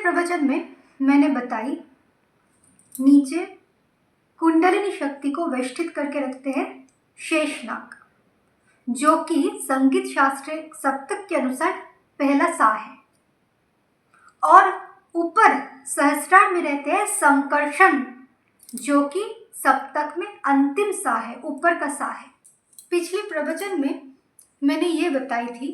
प्रवचन में मैंने बताई नीचे कुंडलिनी शक्ति को वेष्टित करके रखते हैं शेषनाग, जो कि संगीत शास्त्र सप्तक के अनुसार पहला सा है, और ऊपर सहस्त्रार में रहते हैं संकर्षण, जो कि सप्तक में अंतिम सा है, ऊपर का सा है। पिछले प्रवचन में मैंने ये बताई थी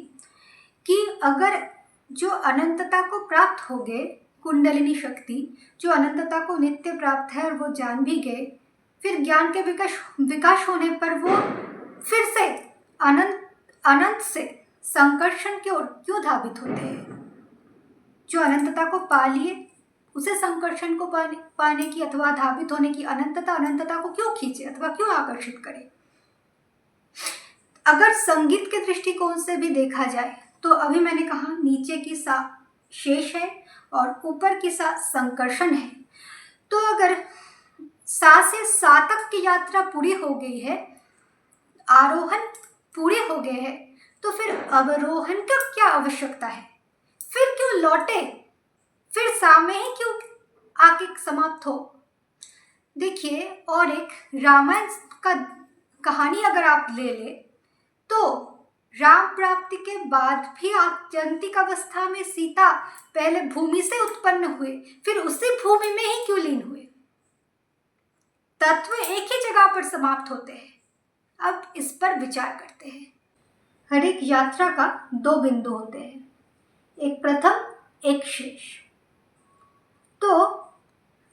कि अगर जो अनंतता को प्राप्त हो गए, कुंडलिनी शक्ति जो अनंतता को नित्य प्राप्त है और वो जान भी गए, फिर ज्ञान के विकास होने पर वो फिर से अनंत से संकर्षण की ओर क्यों धावित होते हैं? जो अनंतता को पा लिए उसे संकर्षण को पाने की अथवा धावित होने की अनंतता को क्यों खींचे अथवा क्यों आकर्षित करे? अगर संगीत के दृष्टिकोण से भी देखा जाए तो अभी मैंने कहा नीचे की सा शेष है और ऊपर की सा संकर्षण है। तो अगर सा से सा तक की यात्रा पूरी हो गई है, आरोहण पूरे हो गए हैं, तो फिर अवरोहण का क्या आवश्यकता है? फिर क्यों लौटे? फिर सा में ही क्यों आके समाप्त हो? देखिए, और एक रामायण का कहानी अगर आप ले ले तो राम प्राप्ति के बाद भी आत्यंतिक अवस्था में सीता पहले भूमि से उत्पन्न हुए, फिर उसी भूमि में ही क्यों लीन हुए? तत्व एक ही जगह पर समाप्त होते हैं। अब इस पर विचार करते हैं। हर एक यात्रा का दो बिंदु होते हैं, एक प्रथम, एक शेष। तो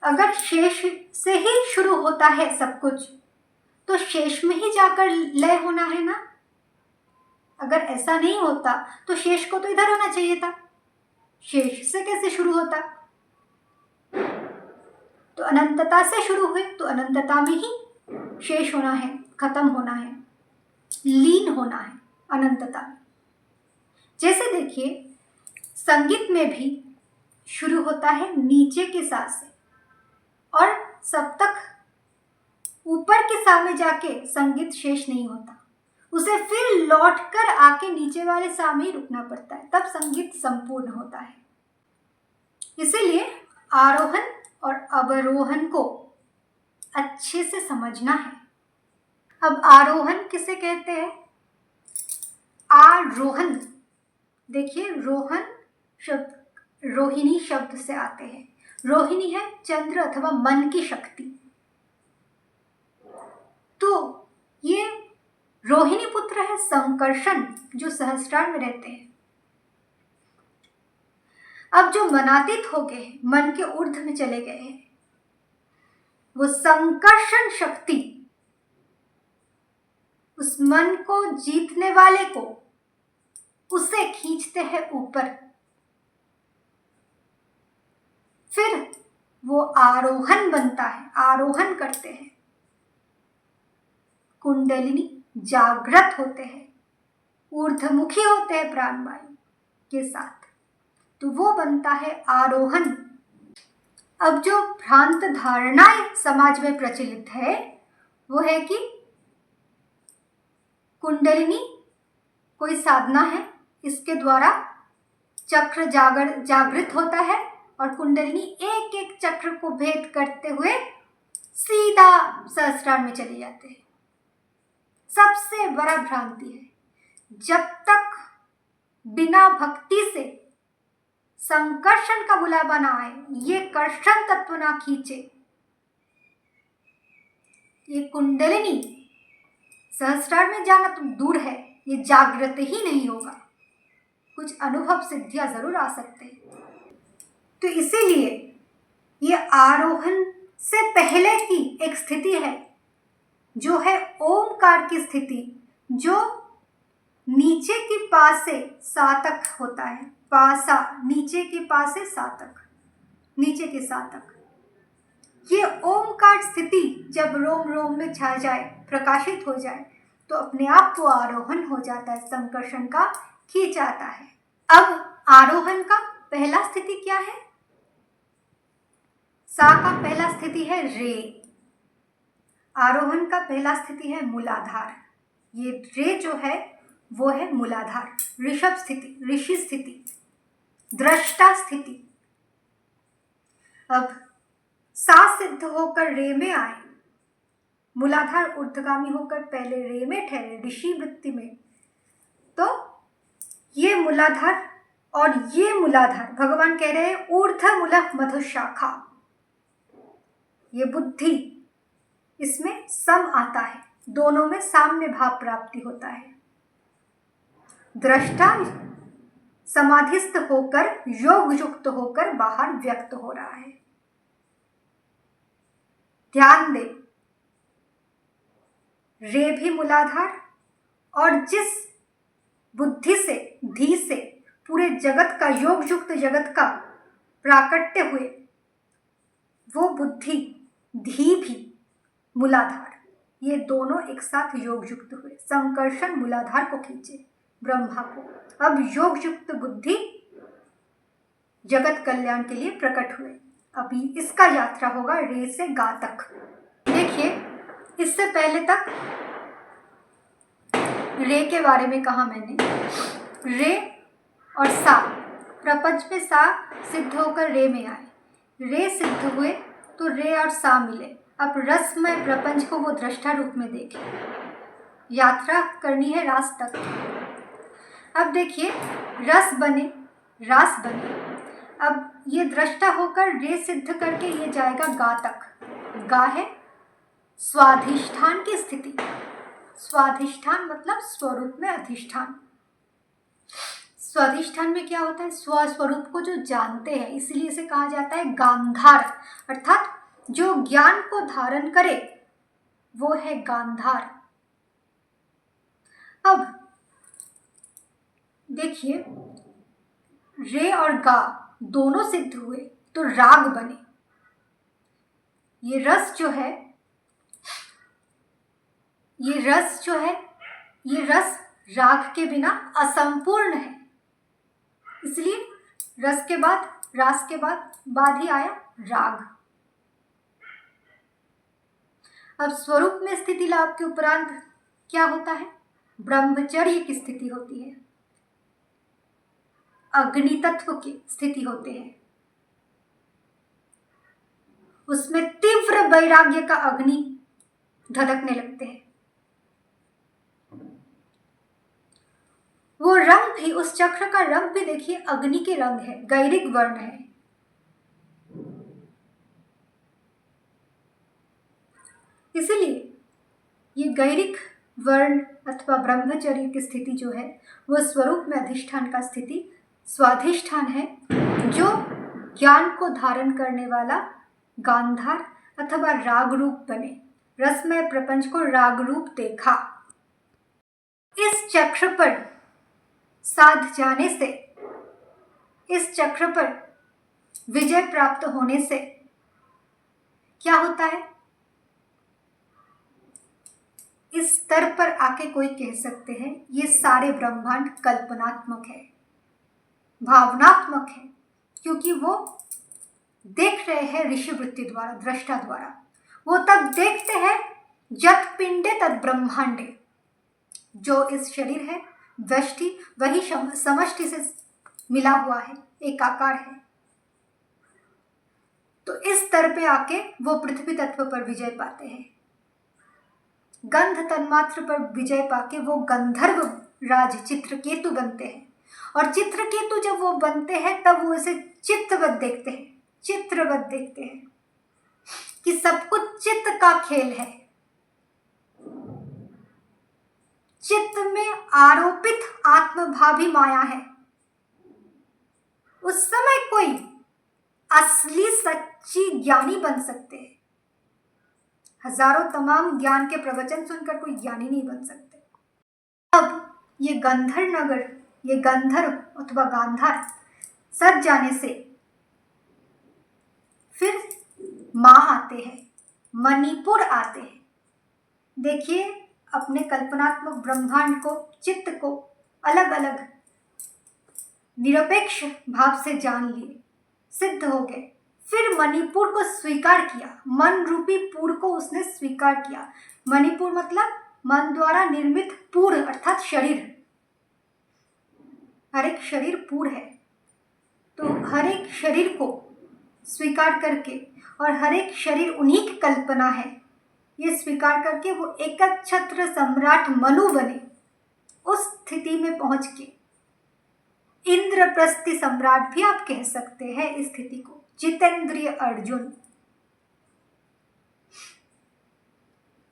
अगर शेष से ही शुरू होता है सब कुछ, तो शेष में ही जाकर लय होना है ना? अगर ऐसा नहीं होता तो शेष को तो इधर होना चाहिए था, शेष से कैसे शुरू होता? तो अनंतता से शुरू हुए तो अनंतता में ही शेष होना है, खत्म होना है, लीन होना है अनंतता में। जैसे देखिए, संगीत में भी शुरू होता है नीचे के सा से और सप्तक ऊपर के सा में जाके संगीत शेष नहीं होता, उसे फिर लौटकर आके नीचे वाले सा में ही रुकना पड़ता है, तब संगीत संपूर्ण होता है। इसीलिए आरोहण और अवरोहण को अच्छे से समझना है। अब आरोहण किसे कहते हैं? आरोहण, देखिए रोहन शब्द रोहिणी शब्द से आते हैं। रोहिणी है चंद्र अथवा मन की शक्ति। तो ये रोहिणी पुत्र है संकर्षण, जो सहस्त्रार में रहते हैं। अब जो मनातीत हो गए, मन के ऊर्ध्व में चले गए हैं, वो संकर्षण शक्ति उस मन को जीतने वाले को उसे खींचते हैं ऊपर, फिर वो आरोहण बनता है, आरोहण करते हैं। कुंडलिनी जागृत होते हैं, ऊर्ध्वमुखी होते हैं प्राणवायु के साथ, तो वो बनता है आरोहण। अब जो भ्रांत धारणाएं समाज में प्रचलित है वो है कि कुंडलिनी कोई साधना है, इसके द्वारा चक्र जागृत होता है और कुंडलिनी एक एक चक्र को भेद करते हुए सीधा सहस्त्रार में चले जाते हैं। सबसे बड़ा भ्रांति है, जब तक बिना भक्ति से संकर्षण का बुलावा ना आए, ये कर्षण तत्व ना खींचे, ये कुंडलिनी सहस्त्रार में जाना तो दूर है, ये जागृत ही नहीं होगा। कुछ अनुभव सिद्धियां जरूर आ सकते हैं। तो इसीलिए ये आरोहण से पहले की एक स्थिति है, जो है ओमकार की स्थिति, जो नीचे की पा से सा तक होता है। पासा, नीचे की पा से सा तक, नीचे के सा तक। ये ओमकार स्थिति जब रोम रोम में छा जाए, प्रकाशित हो जाए, तो अपने आप वो आरोहण हो जाता है, संकर्षण का खींच आता है। अब आरोहण का पहला स्थिति क्या है? सा का पहला स्थिति है रे, आरोहण का पहला स्थिति है मूलाधार। ये रे जो है वो है मूलाधार, ऋषभ स्थिति, ऋषि स्थिति, दृष्टा स्थिति। अब सा सिद्ध होकर रे में आए, मूलाधार ऊर्ध्वगामी होकर पहले रे में ठहरे ऋषि वृत्ति में, तो ये मूलाधार और ये मूलाधार भगवान कह रहे हैं ऊर्ध्व मूलक मधुशाखा, ये बुद्धि, इसमें सम आता है, दोनों में साम्य भाव प्राप्ति होता है। दृष्टा समाधिस्थ होकर योग युक्त होकर बाहर व्यक्त हो रहा है। ध्यान दे, रे भी मूलाधार, और जिस बुद्धि से धी से पूरे जगत का योग युक्त जगत का प्राकट्य हुए, वो बुद्धि धी भी मूलाधार, ये दोनों एक साथ योग युक्त हुए। संकर्षण मूलाधार को खींचे, ब्रह्मा को। अब योग युक्त बुद्धि जगत कल्याण के लिए प्रकट हुए। अभी इसका यात्रा होगा रे से गा तक। देखिए, इससे पहले तक रे के बारे में कहा मैंने। रे और सा, प्रपंच में सा सिद्ध होकर रे में आए, रे सिद्ध हुए तो रे और सा मिले। अब रसमय प्रपंच को वो दृष्टा रूप में देखे, यात्रा करनी है रास तक। अब देखिए, रस बने, रास बने। अब ये दृष्टा होकर रे सिद्ध करके ये जाएगा गा तक। गा है स्वाधिष्ठान की स्थिति। स्वाधिष्ठान मतलब स्वरूप में अधिष्ठान। स्वाधिष्ठान में क्या होता है? स्वस्वरूप को जो जानते हैं, इसलिए इसे कहा जाता है गांधार, अर्थात जो ज्ञान को धारण करे वो है गांधार। अब देखिए, रे और गा दोनों सिद्ध हुए तो राग बने। ये रस जो है, ये रस राग के बिना असंपूर्ण है, इसलिए रस के बाद, रास के बाद ही आया राग। अब स्वरूप में स्थिति लाभ के उपरांत क्या होता है? ब्रह्मचर्य की स्थिति होती है, अग्नि तत्व की स्थिति होते हैं। उसमें तीव्र वैराग्य का अग्नि धधकने लगते हैं। वो रंग भी, उस चक्र का रंग भी देखिए अग्नि के रंग है, गैरिक वर्ण है। इसलिए ये गैरिक वर्ण अथवा ब्रह्मचर्य की स्थिति जो है वो स्वरूप में अधिष्ठान का स्थिति स्वाधिष्ठान है, जो ज्ञान को धारण करने वाला गांधार अथवा राग रूप बने। रसमय प्रपंच को राग रूप देखा। इस चक्र पर साध जाने से, इस चक्र पर विजय प्राप्त होने से क्या होता है? इस स्तर पर आके कोई कह सकते हैं ये सारे ब्रह्मांड कल्पनात्मक है, भावनात्मक है, क्योंकि वो देख रहे हैं ऋषि वृत्ति द्वारा, दृष्टा द्वारा। वो तब देखते हैं जत पिंडे तद ब्रह्मांडे, जो इस शरीर है व्यष्टि वही समष्टि से मिला हुआ है, एकाकार है। तो इस स्तर पे आके वो पृथ्वी तत्व पर विजय पाते हैं। गंध तन्मात्र पर विजय पाके वो गंधर्व राज चित्रकेतु बनते हैं, और चित्रकेतु जब वो बनते हैं तब वो इसे चित्तवत देखते हैं, चित्रवत देखते हैं कि सब कुछ चित्त का खेल है। चित्त में आरोपित आत्मभावी माया है। उस समय कोई असली सच्ची ज्ञानी बन सकते हैं। हजारों तमाम ज्ञान के प्रवचन सुनकर कोई ज्ञानी नहीं बन सकते। अब ये गंधर्व नगर, ये गंधर्व अथवा गांधार सज जाने से फिर माँ आते हैं, मणिपुर आते हैं। देखिए, अपने कल्पनात्मक ब्रह्मांड को, चित्त को अलग अलग निरपेक्ष भाव से जान लिए, सिद्ध हो गए। फिर मणिपुर को स्वीकार किया, मन रूपी पुर को उसने स्वीकार किया। मणिपुर मतलब मन द्वारा निर्मित पुर अर्थात शरीर। हर एक शरीर पुर है, तो हर एक शरीर को स्वीकार करके, और हर एक शरीर उन्हीं की कल्पना है, ये स्वीकार करके वो एकछत्र सम्राट मनु बने, उस स्थिति में पहुंच के इंद्रप्रस्थी सम्राट भी आप कह सकते हैं इस स्थिति को, जितेंद्रिय अर्जुन।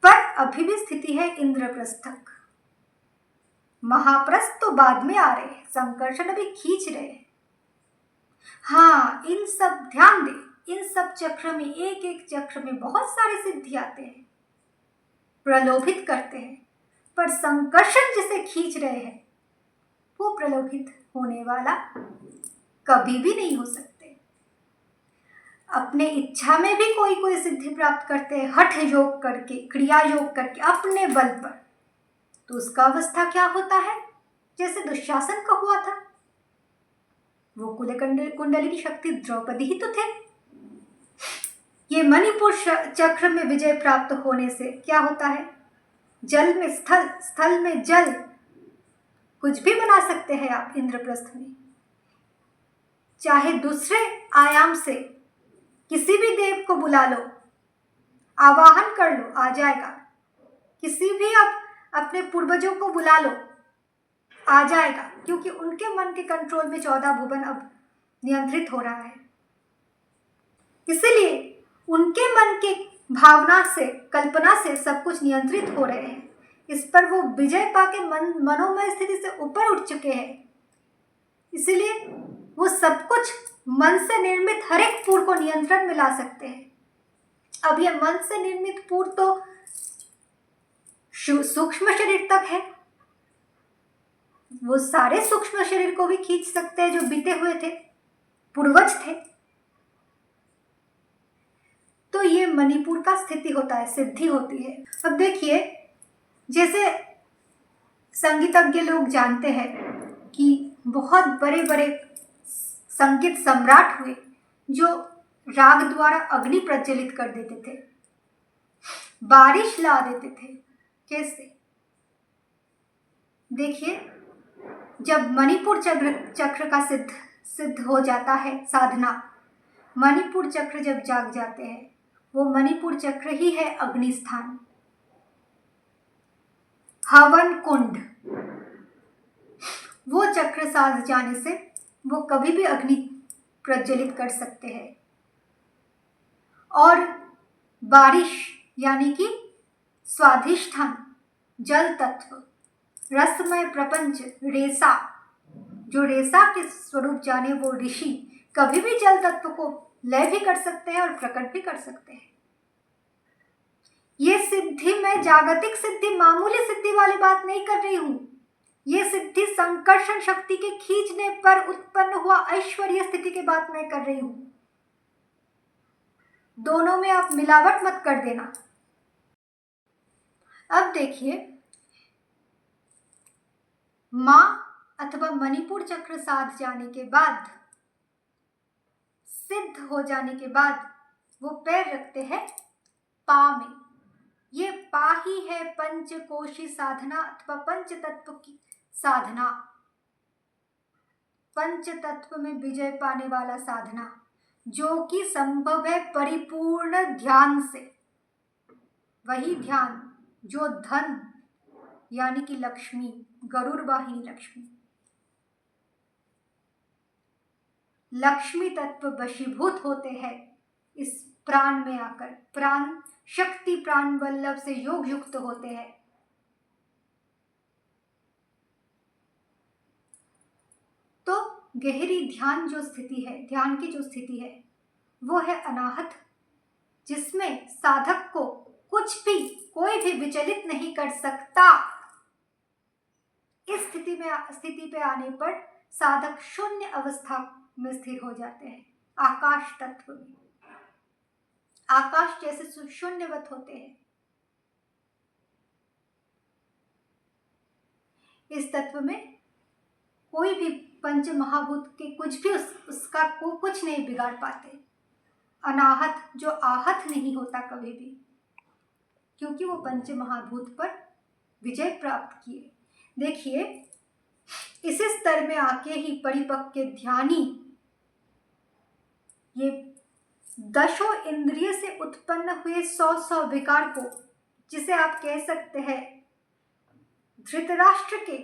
पर अभी भी स्थिति है इंद्रप्रस्थक। महाप्रस्थ तो बाद में आ रहे हैं, संकर्षण अभी खींच रहे हैं। हाँ, इन सब ध्यान दें, इन सब चक्र में, एक एक चक्र में बहुत सारे सिद्धि आते हैं, प्रलोभित करते हैं, पर संकर्षण जिसे खींच रहे हैं वो प्रलोभित होने वाला कभी भी नहीं हो सकते। अपने इच्छा में भी कोई कोई सिद्धि प्राप्त करते हैं, हठ योग करके, क्रिया योग करके, अपने बल पर, तो उसका अवस्था क्या होता है? जैसे दुशासन का हुआ था। वो कुंडली की शक्ति द्रौपदी ही तो थे। ये मणिपुर चक्र में विजय प्राप्त होने से क्या होता है? जल में स्थल, स्थल में जल, कुछ भी बना सकते हैं आप इंद्रप्रस्थ में। चाहे दूसरे आयाम से किसी भी देव को बुला लो, आवाहन कर लो, आ जाएगा। किसी भी आप अपने पूर्वजों को बुला लो, आ जाएगा, क्योंकि उनके मन के कंट्रोल में 14 भुवन अब नियंत्रित हो रहा है। इसलिए उनके मन के भावना से, कल्पना से सब कुछ नियंत्रित हो रहे हैं। इस पर वो विजय पाके मनोमय स्थिति से ऊपर उठ चुके हैं। इसलिए वो सब कुछ मन से निर्मित हर एक पूर को नियंत्रण में ला सकते हैं। अब ये मन से निर्मित पूर तो सूक्ष्म शरीर तक है, वो सारे सूक्ष्म शरीर को भी खींच सकते हैं जो बीते हुए थे, पूर्वज थे। तो ये मणिपुर का स्थिति होता है, सिद्धि होती है। अब देखिए, जैसे संगीतज्ञ लोग जानते हैं कि बहुत बड़े बड़े संगीत सम्राट हुए जो राग द्वारा अग्नि प्रज्वलित कर देते थे, बारिश ला देते थे। कैसे? देखिए, जब मणिपुर चक्र का सिद्ध हो जाता है साधना, मणिपुर चक्र जब जाग जाते हैं, वो मणिपुर चक्र ही है अग्नि स्थान, हवन कुंड। वो चक्र साध जाने से वो कभी भी अग्नि प्रज्वलित कर सकते हैं। और बारिश यानी कि स्वाधिष्ठान, जल तत्व, रसमय प्रपंच, रेसा, जो रेसा के स्वरूप जाने वो ऋषि कभी भी जल तत्व को लय भी कर सकते हैं और प्रकट भी कर सकते हैं। ये सिद्धि, मैं जागतिक सिद्धि, मामूली सिद्धि वाली बात नहीं कर रही हूं। ये सिद्धि संकर्षण शक्ति के खींचने पर उत्पन्न हुआ ऐश्वर्य स्थिति की बात मैं कर रही हूं। दोनों में आप मिलावट मत कर देना। अब देखिए, मां अथवा मणिपुर चक्र साध जाने के बाद, सिद्ध हो जाने के बाद, वो पैर रखते हैं पा में। ये पा ही है पंचकोशी साधना अथवा पंच तत्व की साधना, पंच तत्व में विजय पाने वाला साधना, जो कि संभव है परिपूर्ण ध्यान से। वही ध्यान जो धन यानी कि लक्ष्मी, गरुड़ वाहिनी लक्ष्मी, लक्ष्मी तत्व वशीभूत होते हैं इस प्राण में आकर, प्राण शक्ति, प्राण वल्लभ से योग युक्त होते हैं। तो गहरी ध्यान जो स्थिति है, ध्यान की जो स्थिति है, वो है अनाहत, जिसमें साधक को कुछ भी, कोई भी विचलित नहीं कर सकता। इस स्थिति पे आने पर साधक शून्य अवस्था में स्थिर हो जाते हैं, आकाश तत्व में। आकाश जैसे शून्यवत होते हैं। इस तत्व में कोई भी पंच महाभूत के कुछ भी उसका को कुछ नहीं बिगाड़ पाते। अनाहत, जो आहत नहीं होता कभी भी, क्योंकि वो पंच महाभूत पर विजय प्राप्त किए। देखिए, इस स्तर में आके ही परिपक्व ध्यानी ये दशों इंद्रिय से उत्पन्न हुए 100 विकार को, जिसे आप कह सकते हैं धृतराष्ट्र के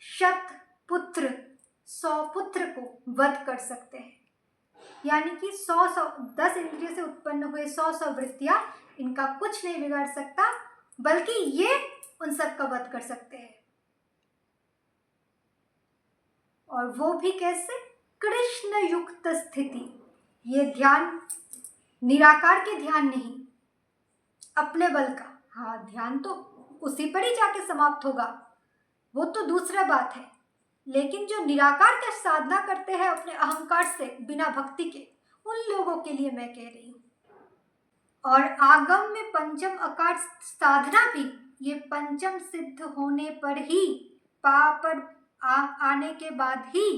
शत पुत्र 100 पुत्र को वध कर सकते हैं। यानी कि 10 इंद्रिय से उत्पन्न हुए 100 वृत्तियां इनका कुछ नहीं बिगाड़ सकता, बल्कि ये उन सब का वध कर सकते हैं। और वो भी कैसे? कृष्ण युक्त स्थिति। ये ध्यान निराकार के ध्यान नहीं, अपने बल का। हाँ, ध्यान तो उसी पर ही जाके समाप्त होगा, वो तो दूसरा बात है। लेकिन जो निराकार का साधना करते हैं अपने अहंकार से बिना भक्ति के, उन लोगों के लिए मैं कह रही हूँ। और आगम में पंचम आकार साधना भी ये पंचम सिद्ध होने पर ही, पाप पर आने के बाद ही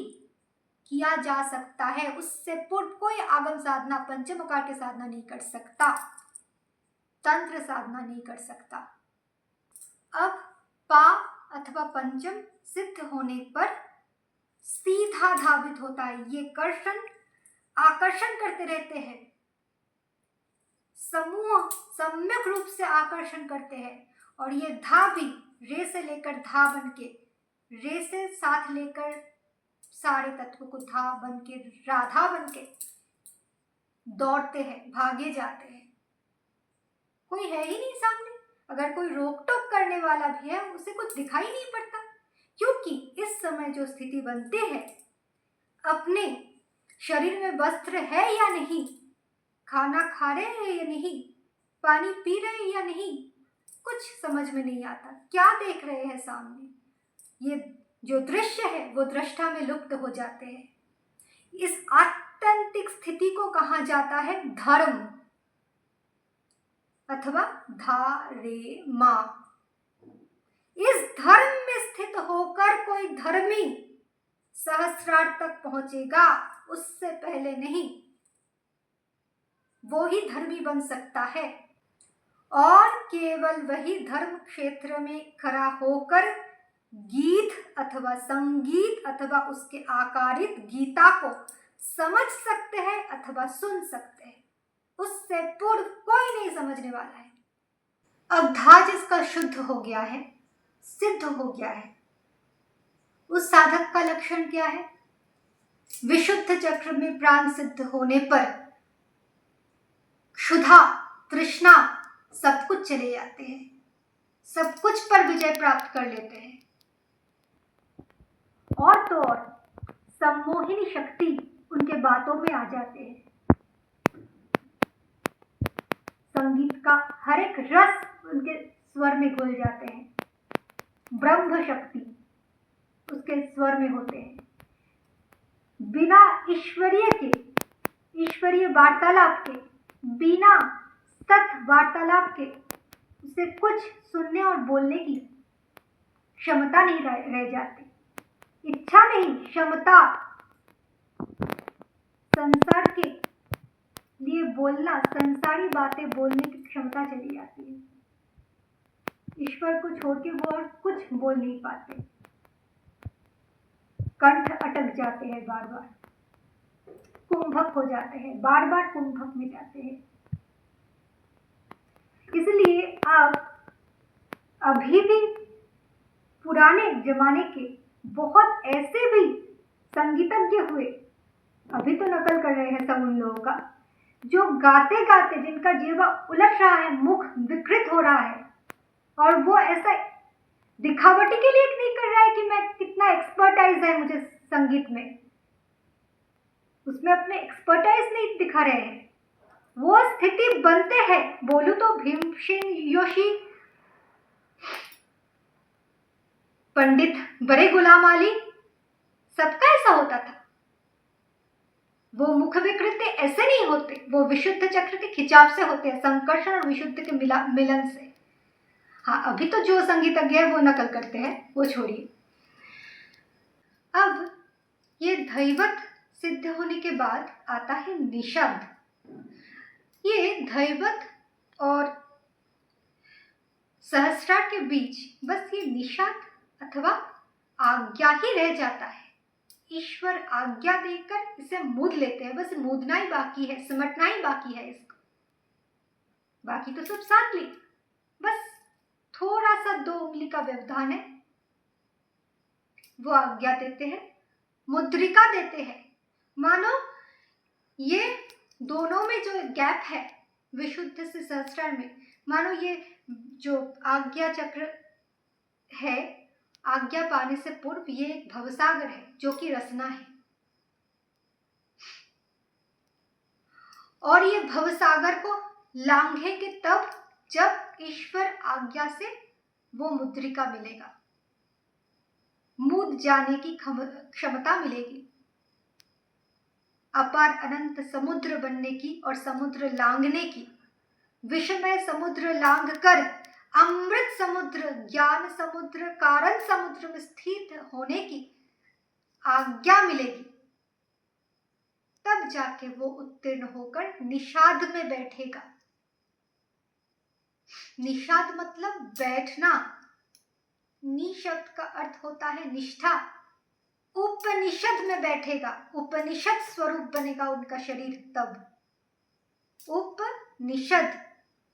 किया जा सकता है। उससे पूर्व कोई आगम साधना पंचम आकार की साधना नहीं कर सकता, तंत्र साधना नहीं कर सकता। अब पा अथवा पंचम सिद्ध होने पर सीधा धावित होता है। ये कर्षण आकर्षण करते रहते हैं, समूह सम्यक रूप से आकर्षण करते हैं। और ये धा भी रे से लेकर धा बन के, रे से साथ लेकर सारे तत्व को धा बन के, राधा बन के दौड़ते हैं, भागे जाते हैं। कोई है ही नहीं सामने। अगर कोई रोक टोक करने वाला भी है, उसे कुछ दिखाई नहीं पड़ता, क्योंकि इस समय जो स्थिति बनती है, अपने शरीर में वस्त्र है या नहीं, खाना खा रहे हैं या नहीं, पानी पी रहे हैं या नहीं, कुछ समझ में नहीं आता। क्या देख रहे हैं सामने? ये जो दृश्य है वो दृष्टा में लुप्त हो जाते हैं। इस आत्यंतिक स्थिति को कहा जाता है धर्म अथवा धारे मा। इस धर्म में स्थित होकर कोई धर्मी सहस्रार्थ तक पहुंचेगा, उससे पहले नहीं। वो ही धर्मी बन सकता है, और केवल वही धर्म क्षेत्र में खड़ा होकर गीत अथवा संगीत अथवा उसके आकारित गीता को समझ सकते हैं अथवा सुन सकते हैं। उससे पूर्व कोई नहीं समझने वाला है। अब धा जिसका शुद्ध हो गया है, सिद्ध हो गया है, उस साधक का लक्षण क्या है? विशुद्ध चक्र में प्राण सिद्ध होने पर क्षुधा, तृष्णा सब कुछ चले जाते हैं, सब कुछ पर विजय प्राप्त कर लेते हैं। और तो और सम्मोहिनी शक्ति उनके बातों में आ जाते हैं। संगीत का हर एक रस उनके स्वर में घुल जाते हैं। ब्रह्म शक्ति उसके स्वर में होते हैं। बिना ईश्वरीय वार्तालाप के, बिना सत वार्तालाप के उसे कुछ सुनने और बोलने की क्षमता नहीं रह जाती। इच्छा नहीं, क्षमता। संसार के लिए बोलना, संसारी बातें बोलने की क्षमता चली जाती है। ईश्वर को छोड़ के वो और कुछ बोल नहीं पाते, कंठ अटक जाते हैं, बार बार कुंभक हो जाते हैं, बार बार कुंभक में जाते हैं। इसलिए आप अभी भी पुराने जमाने के बहुत ऐसे भी संगीतज्ञ हुए, अभी तो नकल कर रहे हैं सब उन लोगों का, जो गाते गाते जिनका जीवा उलट रहा है, मुख विकृत हो रहा है, और वो ऐसा दिखावटी के लिए नहीं कर रहा है कि मैं कितना एक्सपर्टाइज है मुझे संगीत में, उसमें अपने एक्सपर्टाइज नहीं दिखा रहे हैं। वो स्थिति बनते हैं। बोलूं तो भीमसेन जोशी, पंडित बड़े गुलाम अली, सबका ऐसा होता था। वो मुख विकृत ऐसे नहीं होते, वो विशुद्ध चक्र के खिंचाव से होते हैं, संकर्षण और विशुद्ध के मिलन से। हाँ, अभी तो जो संगीतज्ञ है वो नकल करते हैं, वो छोड़िए। अब ये दैवत सिद्ध होने के बाद आता है निषाद। ये दैवत और सहस्रार के बीच बस ये निषाद अथवा आज्ञा ही रह जाता है। ईश्वर आज्ञा देकर इसे मूद लेते हैं। बस मूदना ही बाकी है, सिमटना ही बाकी है इसको, बाकी तो सब साथ ली, बस थोड़ा सा 2 उंगली का व्यवधान है। वो आज्ञा देते हैं, मुद्रिका देते हैं। मानो ये दोनों में जो गैप है विशुद्ध से सहस्त्रार में, मानो ये जो आज्ञा चक्र है, आज्ञा पाने से पूर्व ये एक भवसागर है जो कि रसना है, और ये भवसागर को लांघेंगे तब जब ईश्वर आज्ञा से वो मुद्रिका मिलेगा, मूद जाने की क्षमता मिलेगी। अपार अनंत समुद्र बनने की और समुद्र लांघने की, विषमय समुद्र लांघ कर अमृत समुद्र, ज्ञान समुद्र, कारण समुद्र में स्थित होने की आज्ञा मिलेगी, तब जाके वो उत्तीर्ण होकर निषाद में बैठेगा। निषाद मतलब बैठना। नि शब्द का अर्थ होता है निष्ठा। उपनिषद में बैठेगा, उपनिषद स्वरूप बनेगा उनका शरीर तब। उपनिषद,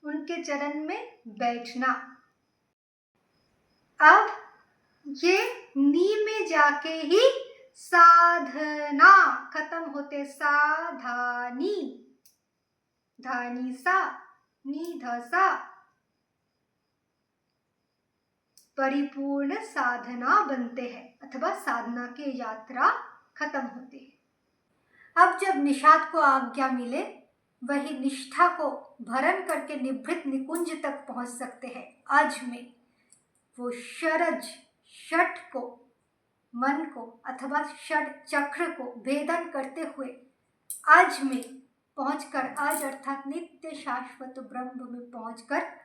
उनके चरण में बैठना। अब ये नी में जाके ही साधना खत्म होते, साधानी, धानी सा, नी धसा, परिपूर्ण साधना बनते हैं अथवा साधना की यात्रा खत्म होती है। अब जब निषाद को आज्ञा मिले, वही निष्ठा को भरण करके निभृत निकुंज तक पहुंच सकते हैं। अज में वो शरज षट को, मन को अथवा षट चक्र को भेदन करते हुए अज में पहुंचकर, अज अर्थात नित्य शाश्वत ब्रह्म में पहुंचकर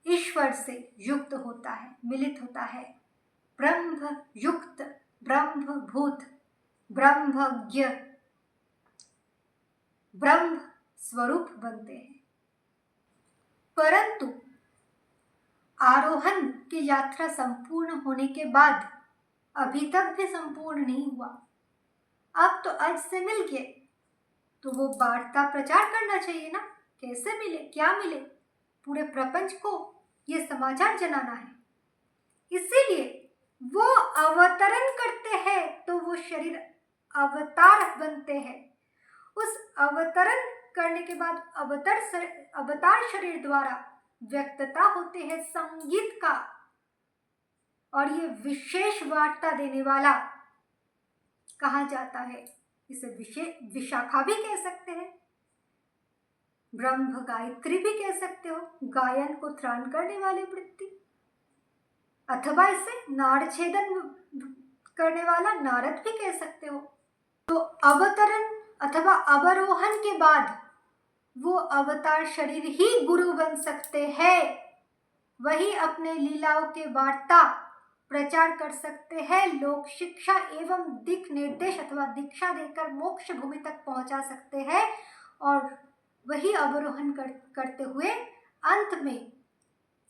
ईश्वर से युक्त होता है, मिलित होता है। ब्रह्म युक्त, ब्रह्म भूत, ब्रह्मज्ञ, ब्रह्म स्वरूप बनते हैं। परंतु आरोहण की यात्रा संपूर्ण होने के बाद अभी तक भी संपूर्ण नहीं हुआ। अब तो अज से मिल गए, तो वो वार्ता प्रचार करना चाहिए ना, कैसे मिले, क्या मिले, पूरे प्रपंच को ये समाचार जनाना है। इसीलिए वो अवतरण करते हैं, तो वो शरीर अवतार बनते हैं। उस अवतरण करने के बाद अवतार शरीर द्वारा व्यक्तता होते हैं संगीत का, और ये विशेष वार्ता देने वाला कहा जाता है, इसे विशाखा भी कह सकते हैं, ब्रह्म गायत्री भी कह सकते हो, गायन को त्राण करने वाली वृत्ति, अथवा इसे नाड़ छेदन करने वाला नारद भी कह सकते हो। तो अवतरण अथवा अवरोहण के बाद वो अवतार शरीर ही गुरु बन सकते हैं। वही अपने लीलाओं के वार्ता प्रचार कर सकते हैं, लोक शिक्षा एवं दिक निर्देश अथवा दीक्षा देकर मोक्ष भूमि तक पहुंचा सकते हैं, और वही अवरोहण करते हुए अंत में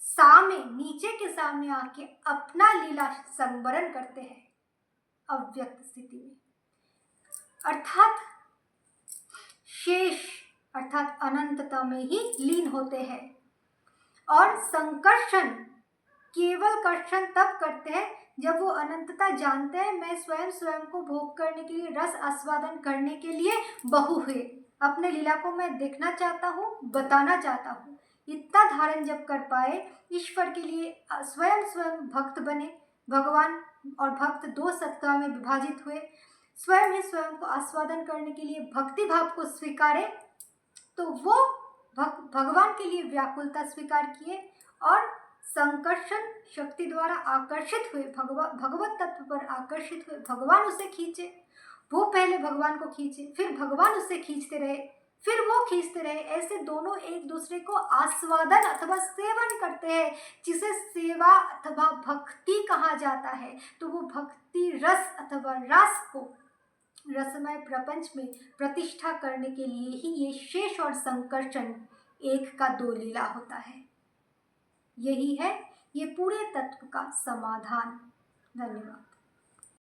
सामने, नीचे के सामने आके अपना लीला संवरण करते हैं अव्यक्त स्थिति में, अर्थात शेष अर्थात अनंतता में ही लीन होते हैं। और संकर्षण, केवल कर्षण तब करते हैं जब वो अनंतता जानते हैं, मैं स्वयं को भोग करने के लिए, रस आस्वादन करने के लिए बहु हुए, अपने लीला को मैं देखना चाहता हूँ, बताना चाहता हूँ। इतना धारण जब कर पाए, ईश्वर के लिए स्वयं भक्त बने, भगवान और भक्त 2 सत्ता में विभाजित हुए, स्वयं ही स्वयं को आस्वादन करने के लिए भक्ति भाव को स्वीकारे, तो वो भगवान के लिए व्याकुलता स्वीकार किए और संकर्षण शक्ति द्वारा आकर्षित हुए, भगवत तत्व पर आकर्षित हुए, भगवान उसे खींचे। वो पहले भगवान को खींचे, फिर भगवान उसे खींचते रहे, फिर वो खींचते रहे। ऐसे दोनों एक दूसरे को आस्वादन अथवा सेवन करते हैं, जिसे सेवा अथवा भक्ति कहा जाता है। तो वो भक्ति रस अथवा रस को रसमय प्रपंच में प्रतिष्ठा करने के लिए ही ये शेष और संकर्षण एक का 2 लीला होता है। यही है ये पूरे तत्व का समाधान। धन्यवाद।